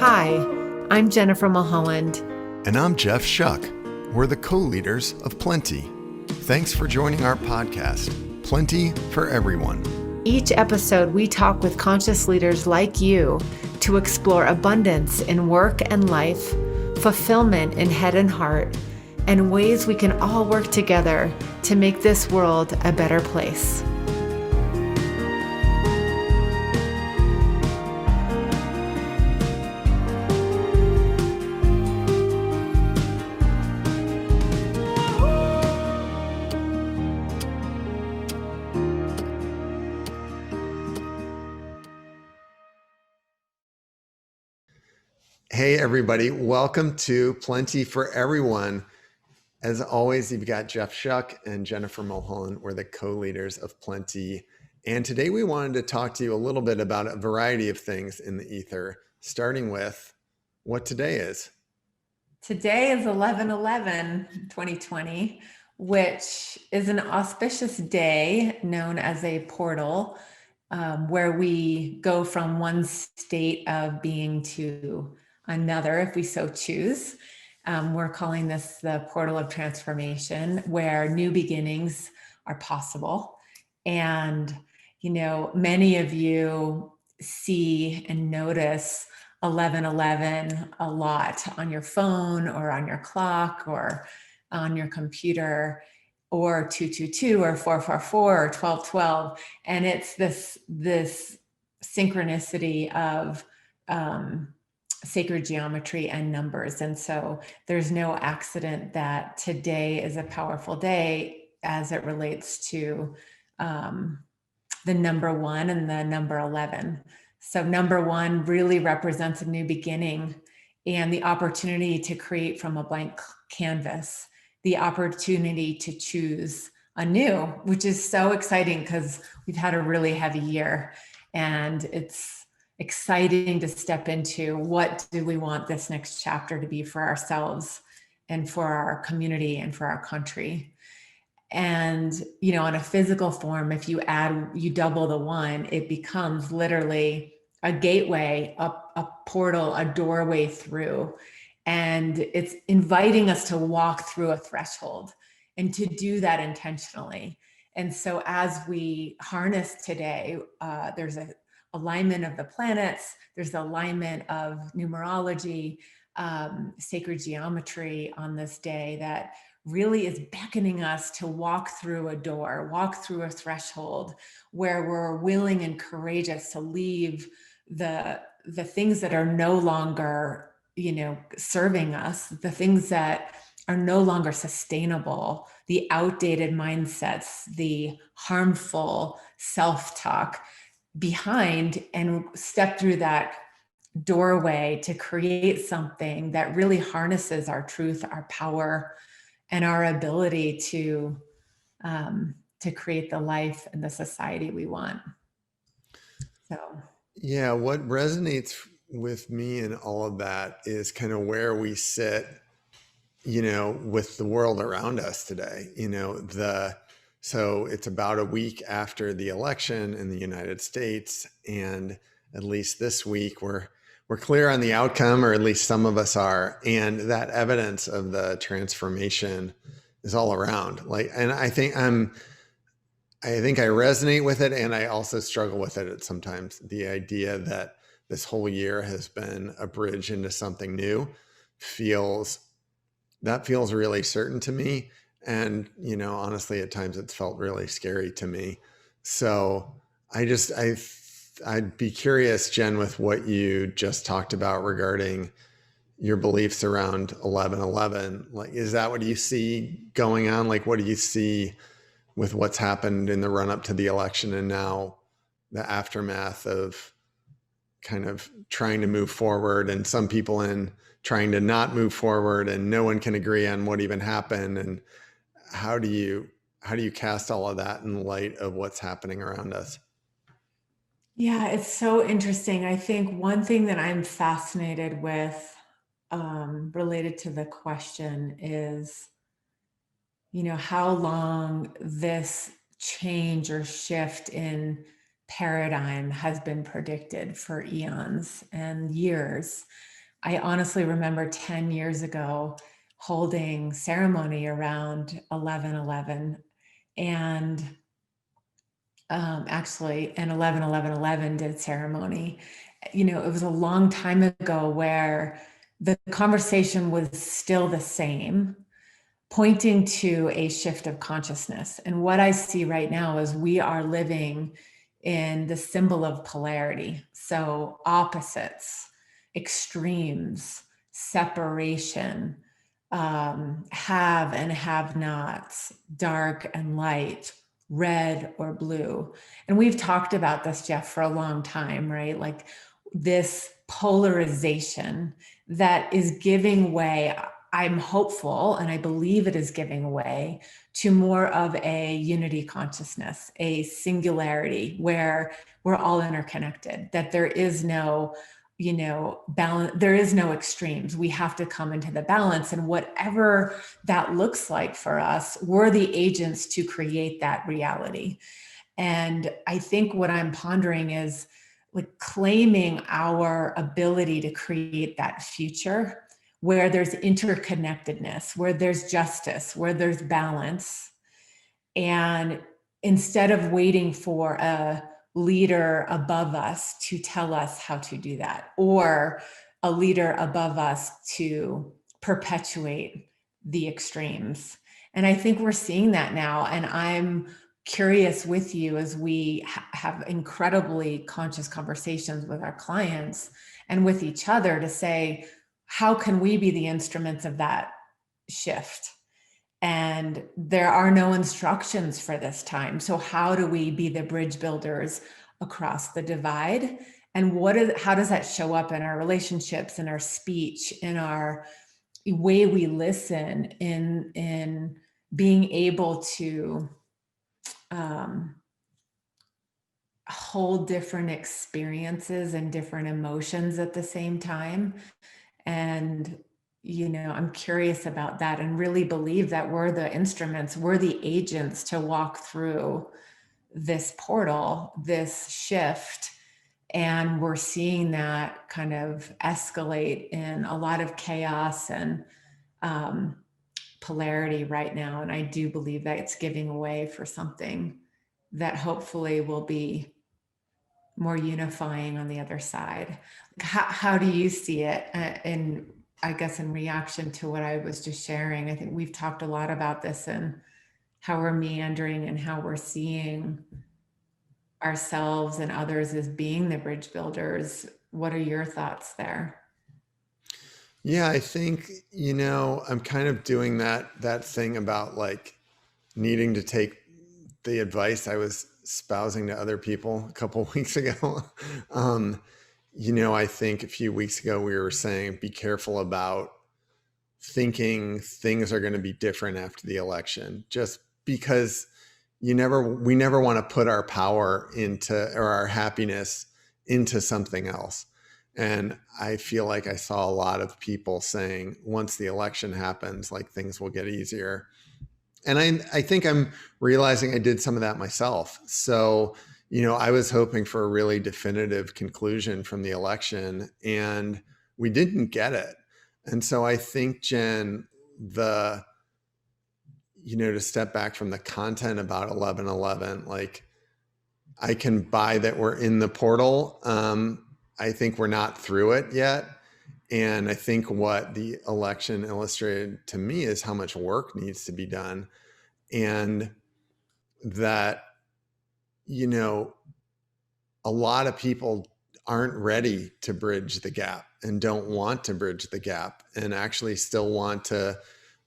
Hi, I'm Jennifer Mulholland. And I'm Jeff Shuck. We're the co-leaders of Plenty. Thanks for joining our podcast, Plenty for Everyone. Each episode, we talk with conscious leaders like you to explore abundance in work and life, fulfillment in head and heart, and ways we can all work together to make this world a better place. Hey, everybody. Welcome to Plenty for Everyone. As always, you've got Jeff Shuck and Jennifer Mulholland. We're the co-leaders of Plenty. And today we wanted to talk to you a little bit about a variety of things in the ether, starting with what today is. Today is 11/11/2020, which is an auspicious day known as a portal, where we go from one state of being to another if we so choose. We're calling this the portal of transformation, where new beginnings are possible. And, many of you see and notice 11/11 a lot on your phone or on your clock or on your computer, or 222 or 444 or 1212. And it's this synchronicity of sacred geometry and numbers. And so there's no accident that today is a powerful day as it relates to the number 1 and the number 11. So number 1 really represents a new beginning and the opportunity to create from a blank canvas, the opportunity to choose anew, which is so exciting because we've had a really heavy year, and it's exciting to step into what do we want this next chapter to be for ourselves and for our community and for our country. And, on a physical form, if you double the 1, it becomes literally a gateway, a portal, a doorway through. And it's inviting us to walk through a threshold and to do that intentionally. And so as we harness today, there's a alignment of the planets, there's the alignment of numerology, sacred geometry on this day that really is beckoning us to walk through a door, walk through a threshold where we're willing and courageous to leave the things that are no longer, serving us, the things that are no longer sustainable, the outdated mindsets, the harmful self-talk behind, and step through that doorway to create something that really harnesses our truth, our power, and our ability to create the life and the society we want. So, yeah, what resonates with me in all of that is kind of where we sit, with the world around us today. So it's about a week after the election in the United States, and at least this week we're clear on the outcome, or at least some of us are, and that evidence of the transformation is all around. And I think I resonate with it, and I also struggle with it at sometimes. The idea that this whole year has been a bridge into something new feels really certain to me. And, honestly, at times it's felt really scary to me. So I'd be curious, Jen, with what you just talked about regarding your beliefs around 11/11. Is that what you see going on? What do you see with what's happened in the run up to the election and now the aftermath of kind of trying to move forward, and some people in trying to not move forward, and no one can agree on what even happened? And how do you cast all of that in light of what's happening around us? yeah, it's so interesting. I think one thing that I'm fascinated with, related to the question, is, how long this change or shift in paradigm has been predicted for eons and years. I honestly remember 10 years ago holding ceremony around 11/11, and actually, and 11/11/11 did ceremony. You know, it was a long time ago where the conversation was still the same, pointing to a shift of consciousness. And what I see right now is we are living in the symbol of polarity. So opposites, extremes, separation, have and have nots, dark and light, red or blue. And we've talked about this, Jeff, for a long time, right? Like this polarization that is giving way. I'm hopeful, and I believe it is giving way to more of a unity consciousness, a singularity where we're all interconnected, that there is no, balance, there is no extremes. We have to come into the balance, and whatever that looks like for us, we're the agents to create that reality. And I think what I'm pondering is like claiming our ability to create that future where there's interconnectedness, where there's justice, where there's balance. And instead of waiting for a leader above us to tell us how to do that, or a leader above us to perpetuate the extremes. And I think we're seeing that now. And I'm curious with you as we have incredibly conscious conversations with our clients and with each other to say, how can we be the instruments of that shift? And there are no instructions for this time. So how do we be the bridge builders across the divide? And how does that show up in our relationships, in our speech, in our way we listen, in being able to hold different experiences and different emotions at the same time? And I'm curious about that and really believe that we're the instruments, we're the agents to walk through this portal, this shift. And we're seeing that kind of escalate in a lot of chaos and polarity right now. And I do believe that it's giving way for something that hopefully will be more unifying on the other side. How do you see it? And I guess in reaction to what I was just sharing, I think we've talked a lot about this and how we're meandering and how we're seeing ourselves and others as being the bridge builders. What are your thoughts there? Yeah, I think, I'm kind of doing that thing about like needing to take the advice I was espousing to other people a couple of weeks ago. I think a few weeks ago we were saying be careful about thinking things are going to be different after the election, just because we never want to put our power into, or our happiness into, something else. And I feel like I saw a lot of people saying once the election happens, like things will get easier. And I think I'm realizing I did some of that myself. So, I was hoping for a really definitive conclusion from the election, and we didn't get it. And so I think, Jen, to step back from the content about 11/11, like I can buy that we're in the portal. I think we're not through it yet. And I think what the election illustrated to me is how much work needs to be done. And that, a lot of people aren't ready to bridge the gap and don't want to bridge the gap and actually still want to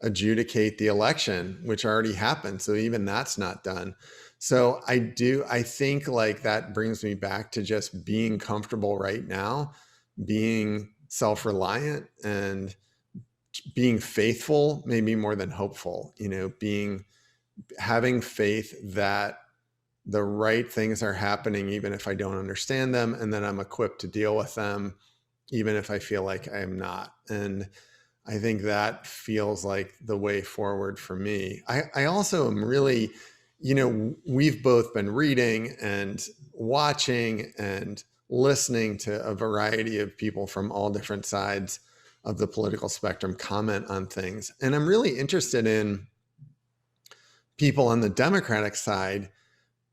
adjudicate the election, which already happened. So even that's not done. So I think like that brings me back to just being comfortable right now, being self-reliant and being faithful, maybe more than hopeful, having faith that the right things are happening, even if I don't understand them, and then I'm equipped to deal with them, even if I feel like I am not. And I think that feels like the way forward for me. I also am really, we've both been reading and watching and listening to a variety of people from all different sides of the political spectrum comment on things. And I'm really interested in people on the Democratic side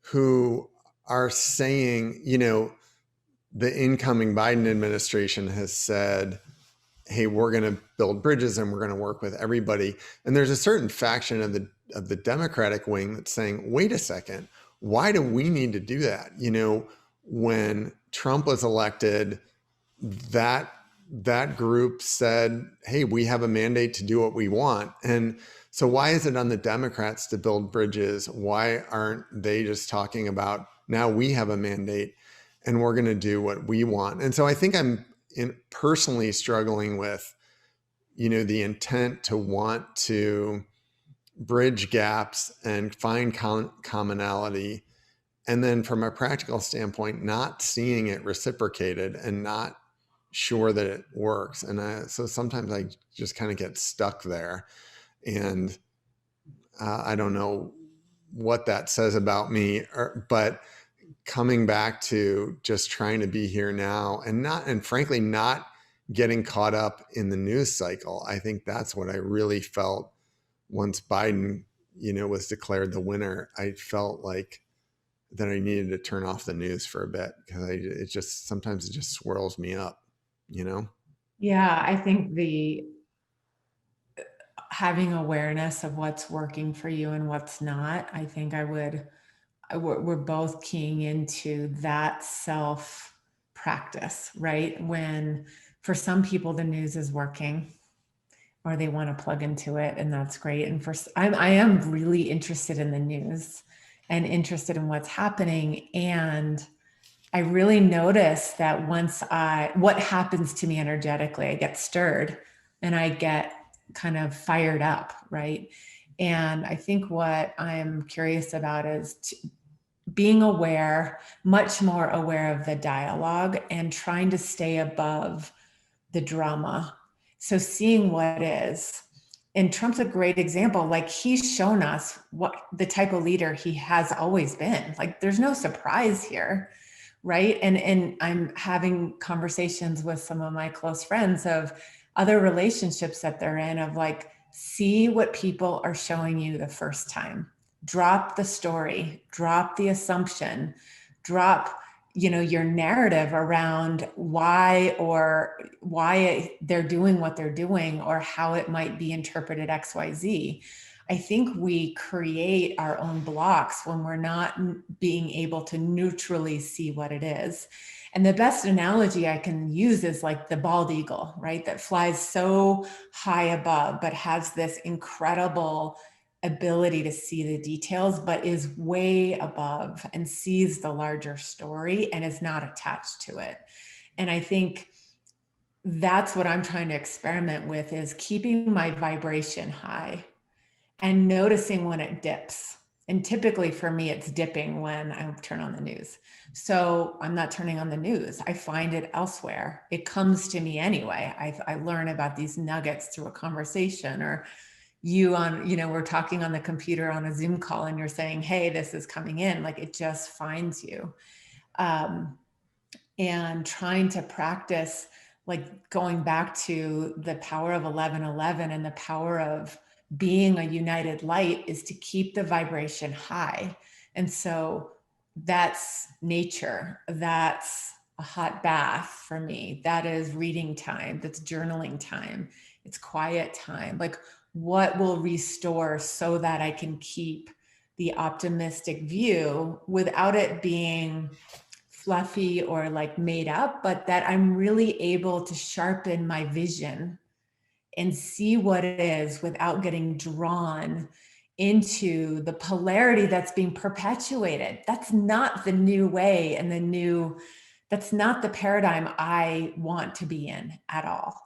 who are saying, the incoming Biden administration has said, hey, we're going to build bridges and we're going to work with everybody. And there's a certain faction of the Democratic wing that's saying, wait a second, why do we need to do that? When Trump was elected, that group said, hey, we have a mandate to do what we want. And so why is it on the Democrats to build bridges? Why aren't they just talking about, now we have a mandate and we're going to do what we want? And so I think I'm personally struggling with, the intent to want to bridge gaps and find commonality. And then from a practical standpoint, not seeing it reciprocated and not sure that it works. And so sometimes I just kind of get stuck there. And I don't know what that says about me, but coming back to just trying to be here now and frankly, not getting caught up in the news cycle. I think that's what I really felt once Biden, was declared the winner. I felt like that I needed to turn off the news for a bit because sometimes it just swirls me up, Yeah, I think having awareness of what's working for you and what's not, I think we're both keying into that self practice, right? When for some people the news is working or they want to plug into it, and that's great. And I am really interested in the news and interested in what's happening. And I really notice that what happens to me energetically, I get stirred and I get kind of fired up, right? And I think what I'm curious about is being aware, much more aware of the dialogue and trying to stay above the drama. So seeing what is. And Trump's a great example. Like, he's shown us what the type of leader he has always been. Like, there's no surprise here, right? And I'm having conversations with some of my close friends of other relationships that they're in, of like, see what people are showing you the first time. Drop the story, drop the assumption, drop your narrative around why they're doing what they're doing or how it might be interpreted XYZ. I think we create our own blocks when we're not being able to neutrally see what it is. And the best analogy I can use is like the bald eagle, right? That flies so high above, but has this incredible ability to see the details, but is way above and sees the larger story and is not attached to it. And I think that's what I'm trying to experiment with, is keeping my vibration high and noticing when it dips. And typically for me, it's dipping when I turn on the news. So I'm not turning on the news. I find it elsewhere. It comes to me anyway. I learn about these nuggets through a conversation, or we're talking on the computer on a Zoom call and you're saying, hey, this is coming in. Like, it just finds you. And trying to practice, like, going back to the power of 1111 and the power of being a united light, is to keep the vibration high. And so that's nature. That's a hot bath for me. That is reading time. That's journaling time. It's quiet time. Like, what will restore so that I can keep the optimistic view without it being fluffy or like made up, but that I'm really able to sharpen my vision and see what it is without getting drawn into the polarity that's being perpetuated. That's not the new way, and that's not the paradigm I want to be in at all.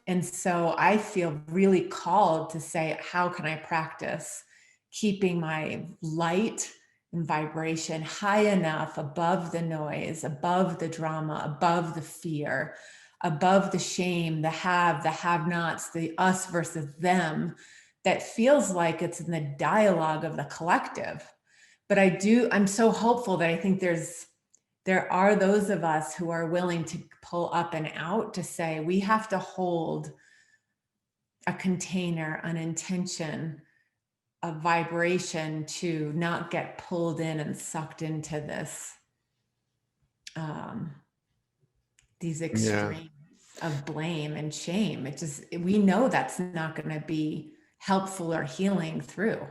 And so I feel really called to say, how can I practice keeping my light and vibration high enough above the noise, above the drama, above the fear, above the shame, the have-nots, the us versus them, that feels like it's in the dialogue of the collective. But I'm so hopeful that I think there's there are those of us who are willing to pull up and out to say, we have to hold a container, an intention, a vibration to not get pulled in and sucked into this, these Yeah. extremes of blame and shame. We know that's not going to be helpful or healing through.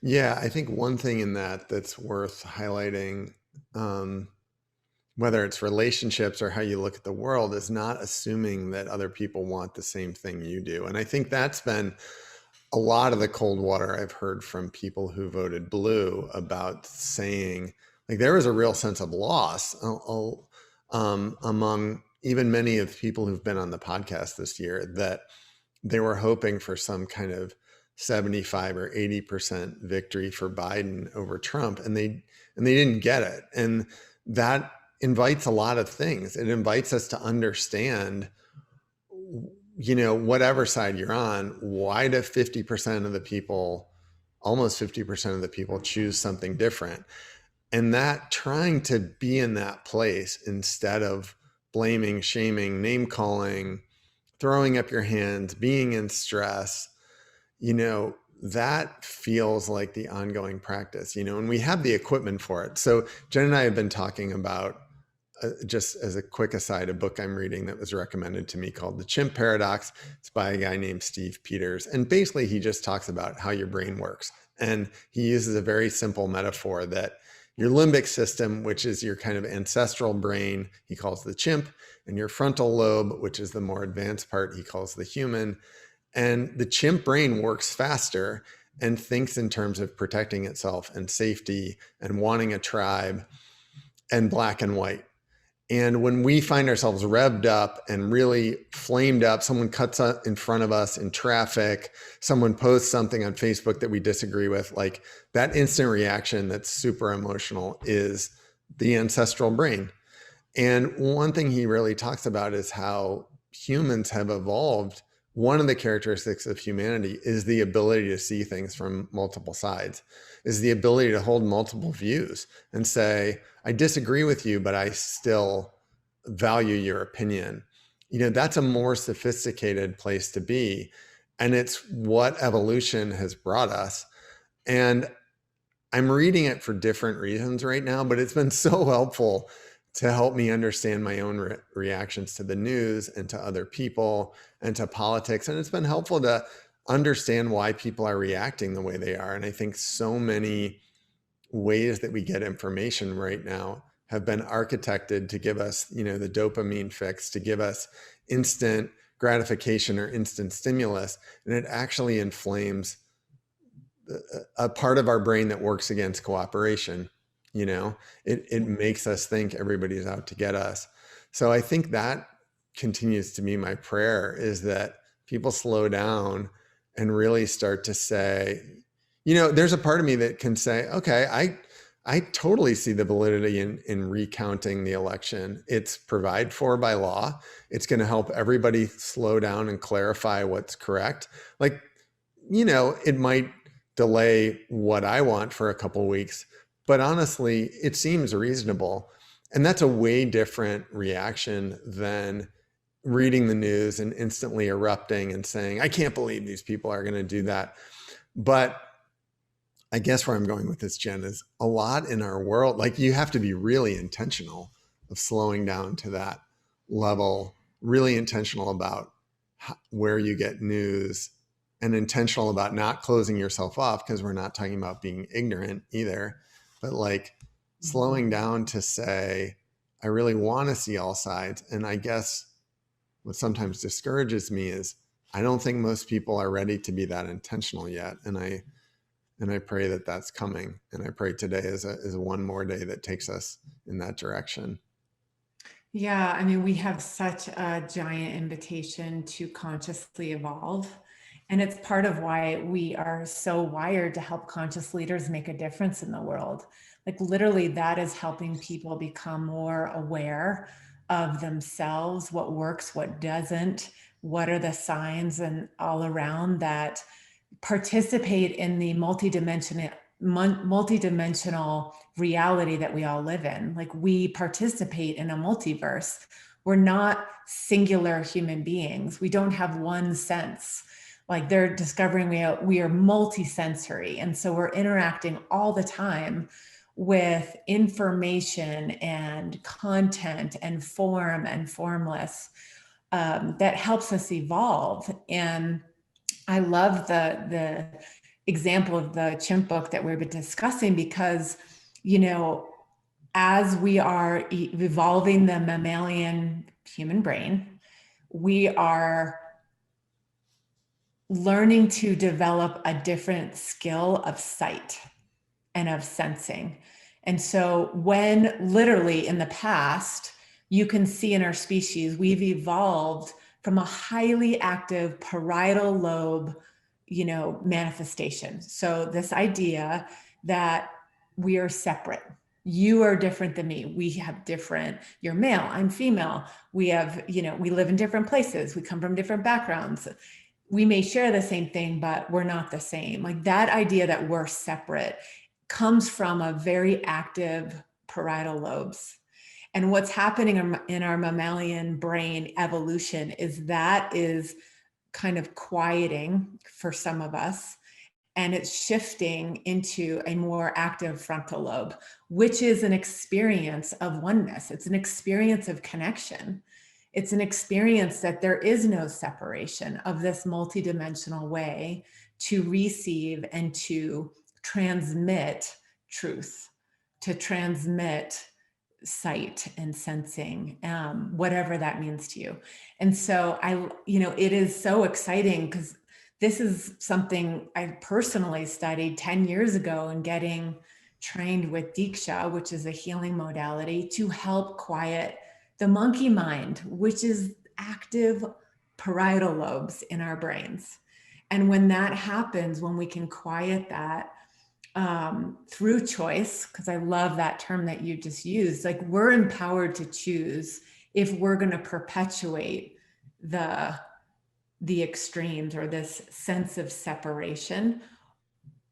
Yeah, I think one thing in that that's worth highlighting, whether it's relationships or how you look at the world, is not assuming that other people want the same thing you do. And I think that's been a lot of the cold water I've heard from people who voted blue about saying, like, there was a real sense of loss among even many of the people who've been on the podcast this year, that they were hoping for some kind of 75 or 80% victory for Biden over Trump, and they didn't get it. And that invites a lot of things. It invites us to understand, whatever side you're on, why do 50% of the people, almost 50% of the people, choose something different? And that trying to be in that place instead of blaming, shaming, name calling, throwing up your hands, being in stress, that feels like the ongoing practice, and we have the equipment for it. So Jen and I have been talking about, just as a quick aside, a book I'm reading that was recommended to me called The Chimp Paradox. It's by a guy named Steve Peters. And basically he just talks about how your brain works. And he uses a very simple metaphor that your limbic system, which is your kind of ancestral brain, he calls the chimp, and your frontal lobe, which is the more advanced part, he calls the human. And the chimp brain works faster and thinks in terms of protecting itself and safety and wanting a tribe and black and white. And when we find ourselves revved up and really flamed up, someone cuts in front of us in traffic, someone posts something on Facebook that we disagree with, like, that instant reaction that's super emotional is the ancestral brain. And one thing he really talks about is how humans have evolved. One of the characteristics of humanity is the ability to see things from multiple sides, is the ability to hold multiple views and say, I disagree with you, but I still value your opinion. That's a more sophisticated place to be. And it's what evolution has brought us. And I'm reading it for different reasons right now, but it's been so helpful to help me understand my own reactions to the news and to other people and to politics. And it's been helpful to understand why people are reacting the way they are. And I think so many ways that we get information right now have been architected to give us, the dopamine fix, to give us instant gratification or instant stimulus. And it actually inflames a part of our brain that works against cooperation. It makes us think everybody's out to get us. So I think that continues to be my prayer, is that people slow down and really start to say, there's a part of me that can say, okay, I totally see the validity in recounting the election. It's provided for by law. It's going to help everybody slow down and clarify what's correct. Like, it might delay what I want for a couple of weeks, but honestly, it seems reasonable. And that's a way different reaction than reading the news and instantly erupting and saying, I can't believe these people are going to do that. But I guess where I'm going with this, Jen, is a lot in our world, like, you have to be really intentional of slowing down to that level, really intentional about where you get news, and intentional about not closing yourself off, because we're not talking about being ignorant either, but like slowing down to say, I really want to see all sides. And I guess what sometimes discourages me is I don't think most people are ready to be that intentional yet. And I pray that that's coming. And I pray today is one more day that takes us in that direction. Yeah, I mean, we have such a giant invitation to consciously evolve. And it's part of why we are so wired to help conscious leaders make a difference in the world. Like, literally, that is helping people become more aware of themselves, what works, what doesn't, what are the signs and all around that participate in the multidimensional multidimensional reality that we all live in. Like, we participate in a multiverse. We're not singular human beings. We don't have one sense. Like, they're discovering we are multisensory. And so we're interacting all the time with information and content and form and formless, that helps us evolve. And I love the example of the chimp book that we've been discussing, because, as we are evolving the mammalian human brain, we are learning to develop a different skill of sight and of sensing. And so, when literally in the past, you can see in our species, we've evolved from a highly active parietal lobe, manifestation. So this idea that we are separate. You are different than me. We have different, you're male, I'm female. We have, we live in different places. We come from different backgrounds. We may share the same thing, but we're not the same. Like, that idea that we're separate comes from a very active parietal lobes. And what's happening in our mammalian brain evolution is kind of quieting for some of us, and it's shifting into a more active frontal lobe, which is an experience of oneness. It's an experience of connection. It's an experience that there is no separation, of this multidimensional way to receive and to transmit truth, to transmit sight and sensing, whatever that means to you. And so it is so exciting, because this is something I personally studied 10 years ago, and getting trained with Diksha, which is a healing modality to help quiet the monkey mind, which is active parietal lobes in our brains. And when that happens, when we can quiet that, through choice, because I love that term that you just used, like, we're empowered to choose if we're going to perpetuate the extremes, or this sense of separation.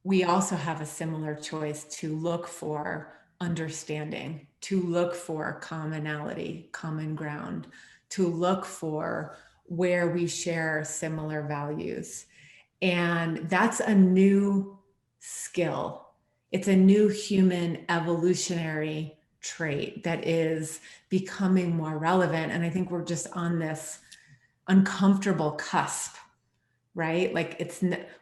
We also have a similar choice to look for understanding, to look for commonality, common ground, to look for where we share similar values. And that's a new skill. It's a new human evolutionary trait that is becoming more relevant. And I think we're just on this uncomfortable cusp, right? Like,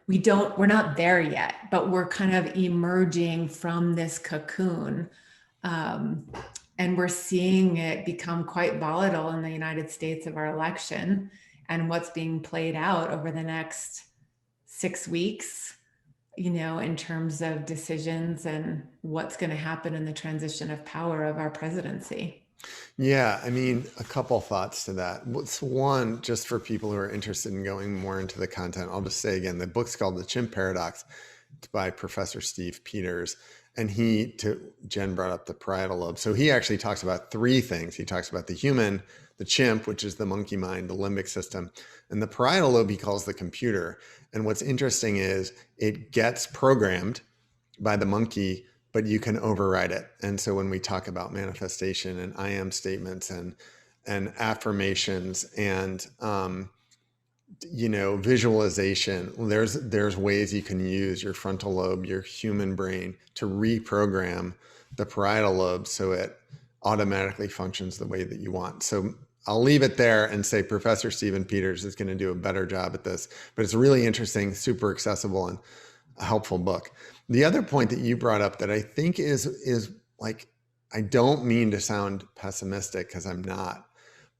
we're not there yet, but we're kind of emerging from this cocoon. And we're seeing it become quite volatile in the United States of our election, and what's being played out over the next 6 weeks, in terms of decisions and what's going to happen in the transition of power of our presidency. Yeah, I mean, a couple thoughts to that. What's one, just for people who are interested in going more into the content, I'll just say again, the book's called The Chimp Paradox. It's by Professor Steve Peters. And Jen brought up the parietal lobe. So he actually talks about three things. He talks about the human, the chimp, which is the monkey mind, the limbic system, and the parietal lobe he calls the computer. And what's interesting is it gets programmed by the monkey, but you can override it. And so when we talk about manifestation and I am statements and affirmations and visualization, there's ways you can use your frontal lobe, your human brain, to reprogram the parietal lobe so it automatically functions the way that you want. So I'll leave it there and say Professor Stephen Peters is going to do a better job at this, but it's really interesting, super accessible, and a helpful book. The other point that you brought up that I think is like, I don't mean to sound pessimistic, because I'm not,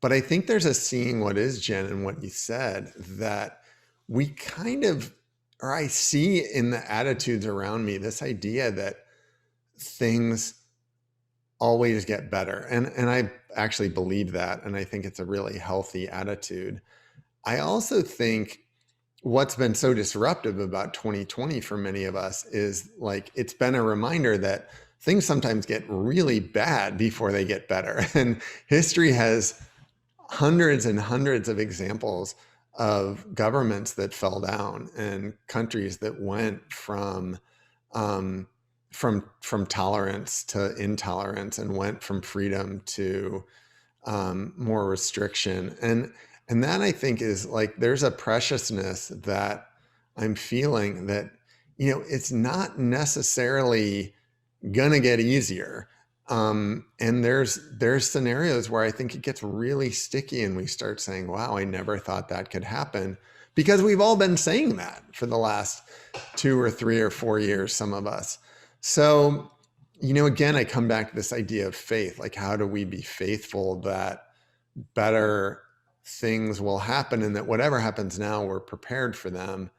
but I think there's a seeing what is, Jen, and what you said, that we kind of, or I see in the attitudes around me, this idea that things always get better. And I actually believe that. And I think it's a really healthy attitude. I also think what's been so disruptive about 2020 for many of us is, like, it's been a reminder that things sometimes get really bad before they get better. And history has hundreds and hundreds of examples of governments that fell down and countries that went from from tolerance to intolerance, and went from freedom to more restriction. And that, I think, is like, there's a preciousness that I'm feeling, that, it's not necessarily gonna get easier. And there's scenarios where I think it gets really sticky, and we start saying, wow, I never thought that could happen, because we've all been saying that for the last 2 or 3 or 4 years, some of us. So, again, I come back to this idea of faith. Like, how do we be faithful that better things will happen, and that whatever happens now, we're prepared for them?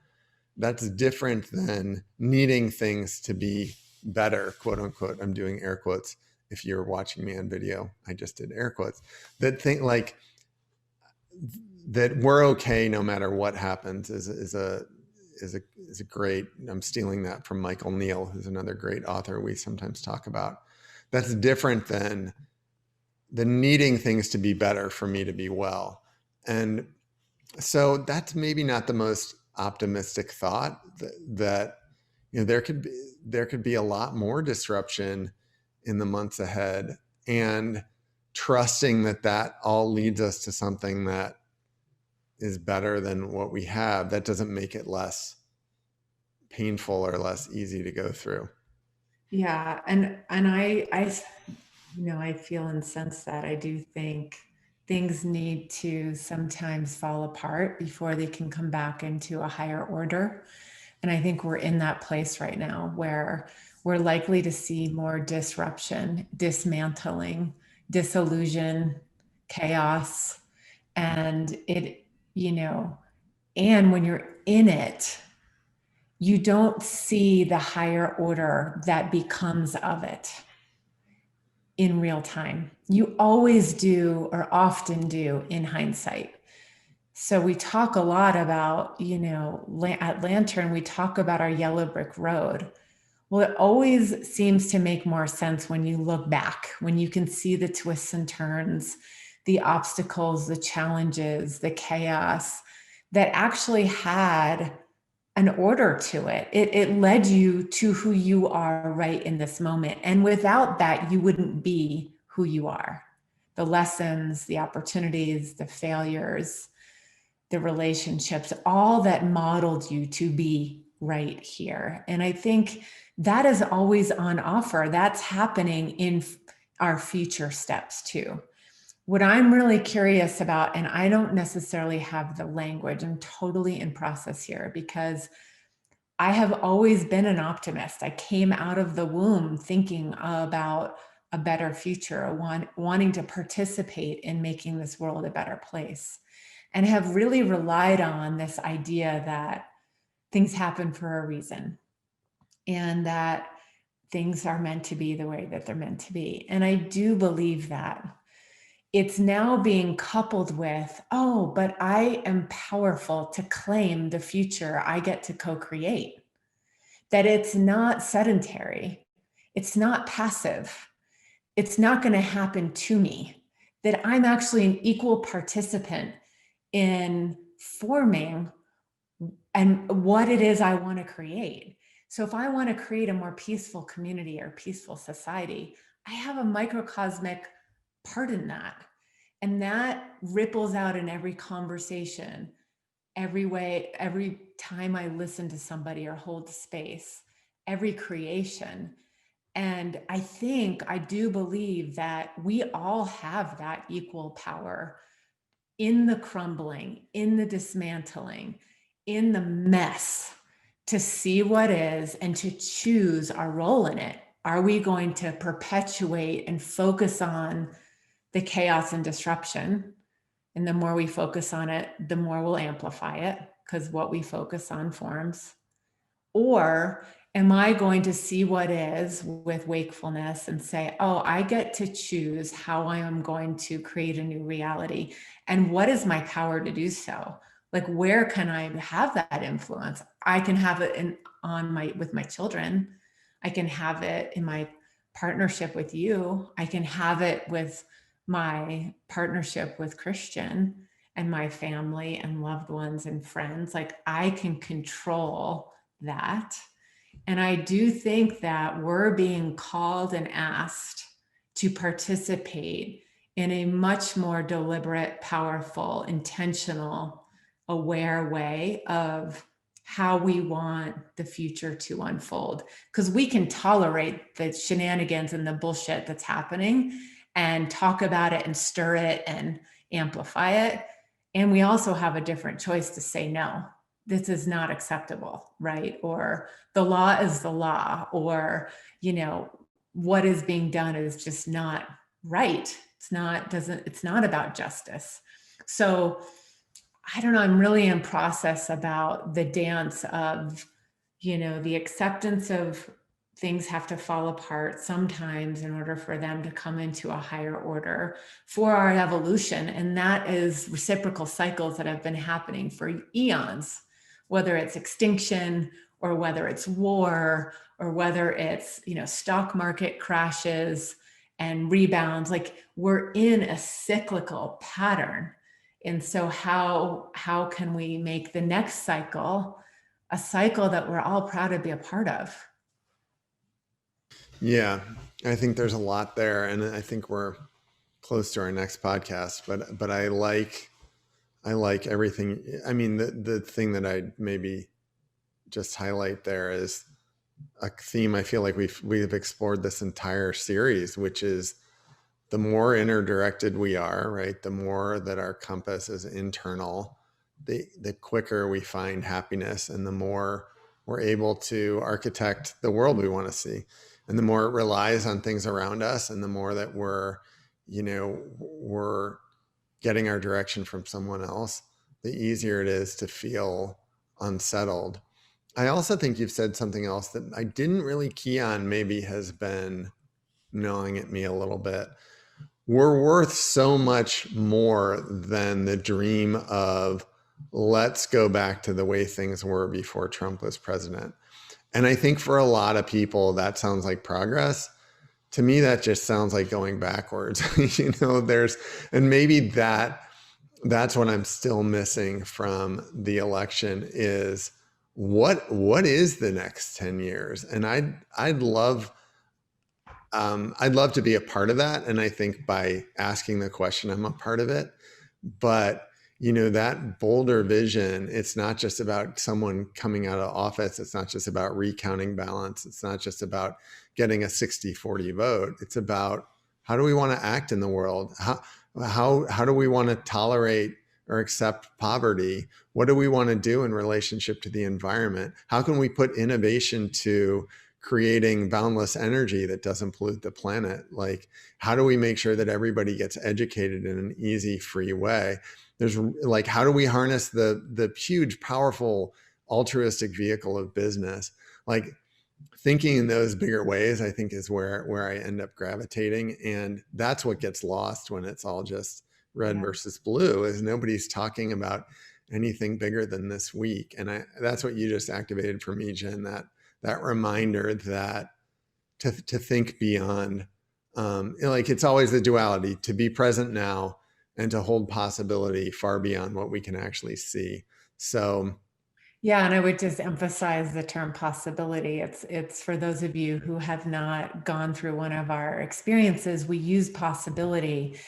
That's different than needing things to be better, quote unquote. I'm doing air quotes. If you're watching me on video, I just did air quotes. That thing, like, that we're okay no matter what happens, is a great. I'm stealing that from Michael Neal, who's another great author we sometimes talk about. That's different than the needing things to be better for me to be well. And so that's maybe not the most optimistic thought, that there could be a lot more disruption in the months ahead, and trusting that all leads us to something that is better than what we have. That doesn't make it less painful or less easy to go through. Yeah, and I feel and sense that. I do think things need to sometimes fall apart before they can come back into a higher order. And I think we're in that place right now where we're likely to see more disruption, dismantling, disillusion, chaos. And and when you're in it, you don't see the higher order that becomes of it in real time. You always do, or often do, in hindsight. So we talk a lot about, at Lantern, we talk about our yellow brick road. Well, it always seems to make more sense when you look back, when you can see the twists and turns, the obstacles, the challenges, the chaos that actually had an order to it. It led you to who you are right in this moment. And without that, you wouldn't be who you are. The lessons, the opportunities, the failures, the relationships, all that modeled you to be right here. And I think that is always on offer. That's happening in our future steps too. What I'm really curious about, and I don't necessarily have the language, I'm totally in process here, because I have always been an optimist. I came out of the womb thinking about a better future, wanting to participate in making this world a better place, and have really relied on this idea that things happen for a reason, and that things are meant to be the way that they're meant to be. And I do believe that. It's now being coupled with, oh, but I am powerful to claim the future I get to co-create. That it's not sedentary, it's not passive, it's not going to happen to me, that I'm actually an equal participant in forming and what it is I want to create. So if I want to create a more peaceful community or peaceful society, I have a microcosmic part in that. And that ripples out in every conversation, every way, every time I listen to somebody or hold space, every creation. And I do believe that we all have that equal power in the crumbling, in the dismantling, in the mess, to see what is and to choose our role in it. Are we going to perpetuate and focus on the chaos and disruption? And the more we focus on it, the more we'll amplify it, because what we focus on forms. Or am I going to see what is with wakefulness and say, oh, I get to choose how I am going to create a new reality? And what is my power to do so? Like, where can I have that influence? I can have it with my children. I can have it in my partnership with you. I can have it with my partnership with Christian and my family and loved ones and friends. Like, I can control that. And I do think that we're being called and asked to participate in a much more deliberate, powerful, intentional, aware way of how we want the future to unfold. Because we can tolerate the shenanigans and the bullshit that's happening and talk about it and stir it and amplify it. And we also have a different choice to say, no, this is not acceptable, right? Or the law is the law, or, what is being done is just not right. It's not about justice. So I don't know, I'm really in process about the dance of, the acceptance of things have to fall apart sometimes in order for them to come into a higher order for our evolution. And that is reciprocal cycles that have been happening for eons, whether it's extinction or whether it's war or whether it's, stock market crashes and rebounds. Like, we're in a cyclical pattern. And so how can we make the next cycle a cycle that we're all proud to be a part of? Yeah, I think there's a lot there, and I think we're close to our next podcast. But I like everything. I mean, the thing that I maybe just highlight there is a theme I feel like we've explored this entire series, which is the more interdirected we are, right? The more that our compass is internal, the quicker we find happiness, and the more we're able to architect the world we want to see. And the more it relies on things around us, and the more that we're getting our direction from someone else, the easier it is to feel unsettled. I also think you've said something else that I didn't really key on, maybe has been gnawing at me a little bit. We're worth so much more than the dream of let's go back to the way things were before Trump was president. And I think for a lot of people, that sounds like progress. To me, that just sounds like going backwards. And maybe that's what I'm still missing from the election is what is the next 10 years? And I'd love to be a part of that. And I think by asking the question, I'm a part of it. But, that bolder vision, it's not just about someone coming out of office. It's not just about recounting ballots. It's not just about getting a 60-40 vote. It's about how do we want to act in the world? How do we want to tolerate or accept poverty? What do we want to do in relationship to the environment? How can we put innovation to creating boundless energy that doesn't pollute the planet? Like, how do we make sure that everybody gets educated in an easy, free way? There's like, how do we harness the huge, powerful, altruistic vehicle of business? Like, thinking in those bigger ways, I think is where I end up gravitating. And that's what gets lost when it's all just red versus blue, is nobody's talking about anything bigger than this week. And that's what you just activated for me, Jen, that reminder that to think beyond, like, it's always the duality, to be present now and to hold possibility far beyond what we can actually see. So yeah, and I would just emphasize the term possibility. It's for those of you who have not gone through one of our experiences, we use possibility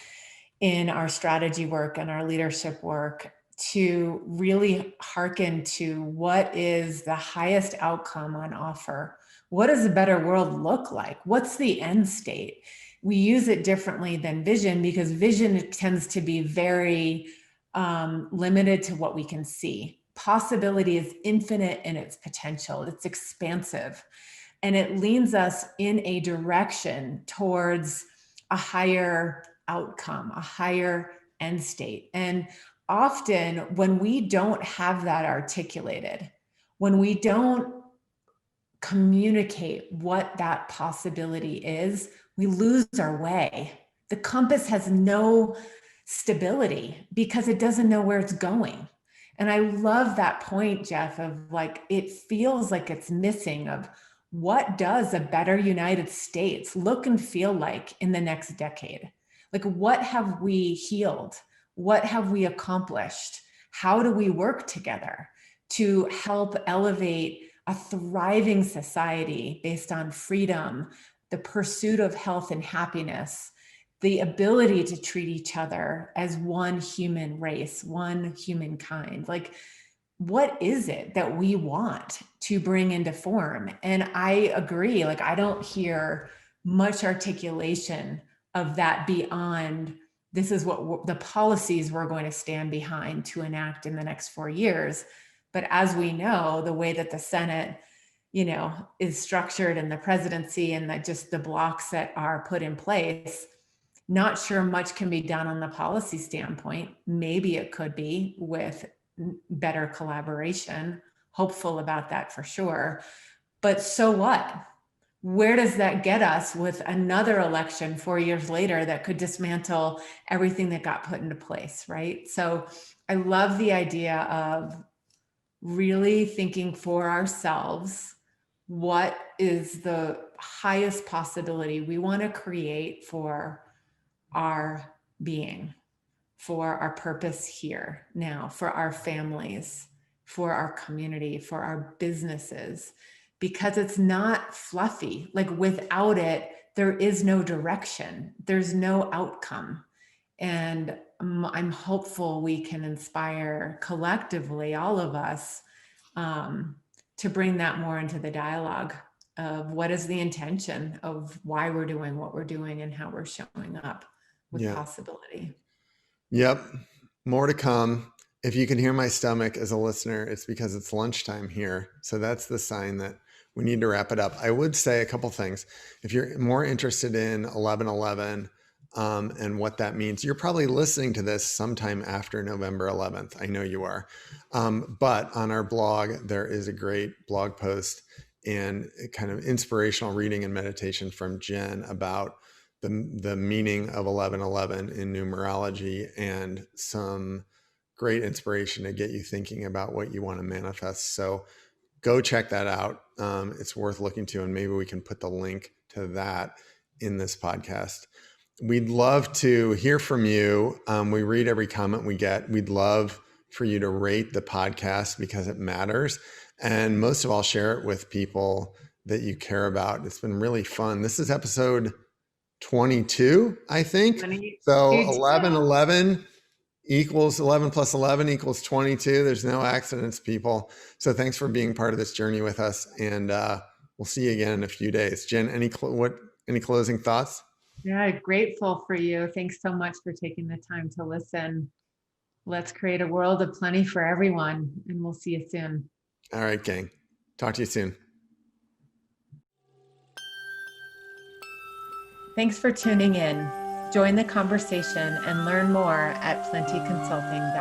in our strategy work and our leadership work to really hearken to what is the highest outcome on offer. What does a better world look like? What's the end state? We use it differently than vision, because vision tends to be very limited to what we can see. Possibility is infinite in its potential. It's expansive, and it leans us in a direction towards a higher outcome, a higher end state. And often when we don't have that articulated, when we don't communicate what that possibility is, we lose our way. The compass has no stability because it doesn't know where it's going. And I love that point, Jeff, of like, it feels like it's missing of what does a better United States look and feel like in the next decade? Like, what have we healed? What have we accomplished? How do we work together to help elevate a thriving society based on freedom, the pursuit of health and happiness, the ability to treat each other as one human race, one humankind. Like, what is it that we want to bring into form? And I agree, like, I don't hear much articulation of that beyond this is what the policies we're going to stand behind to enact in the next 4 years. But as we know, the way that the Senate, is structured, and the presidency, and that just the blocks that are put in place, not sure much can be done on the policy standpoint. Maybe it could be with better collaboration. Hopeful about that for sure. But so what? Where does that get us with another election 4 years later that could dismantle everything that got put into place, right? So I love the idea of really thinking for ourselves, what is the highest possibility we want to create for our being, for our purpose here now, for our families, for our community, for our businesses, because it's not fluffy. Like, without it, there is no direction, there's no outcome. And I'm hopeful we can inspire collectively, all of us, to bring that more into the dialogue of what is the intention of why we're doing what we're doing and how we're showing up with possibility. Yep. More to come. If you can hear my stomach as a listener, it's because it's lunchtime here. So that's the sign that we need to wrap it up. I would say a couple things. If you're more interested in 11/11 and what that means, you're probably listening to this sometime after November 11th. I know you are. But on our blog, there is a great blog post and kind of inspirational reading and meditation from Jen about the meaning of 11/11 in numerology, and some great inspiration to get you thinking about what you want to manifest. So go check that out. It's worth looking to, and maybe we can put the link to that in this podcast. We'd love to hear from you. We read every comment we get. We'd love for you to rate the podcast because it matters. And most of all, share it with people that you care about. It's been really fun. This is episode 22, I think. So 11/11 equals 11 plus 11 equals 22. There's no accidents, people. So thanks for being part of this journey with us. And we'll see you again in a few days. Jen, any closing thoughts? Yeah, grateful for you. Thanks so much for taking the time to listen. Let's create a world of plenty for everyone, and we'll see you soon. All right, gang. Talk to you soon. Thanks for tuning in. Join the conversation and learn more at plentyconsulting.com.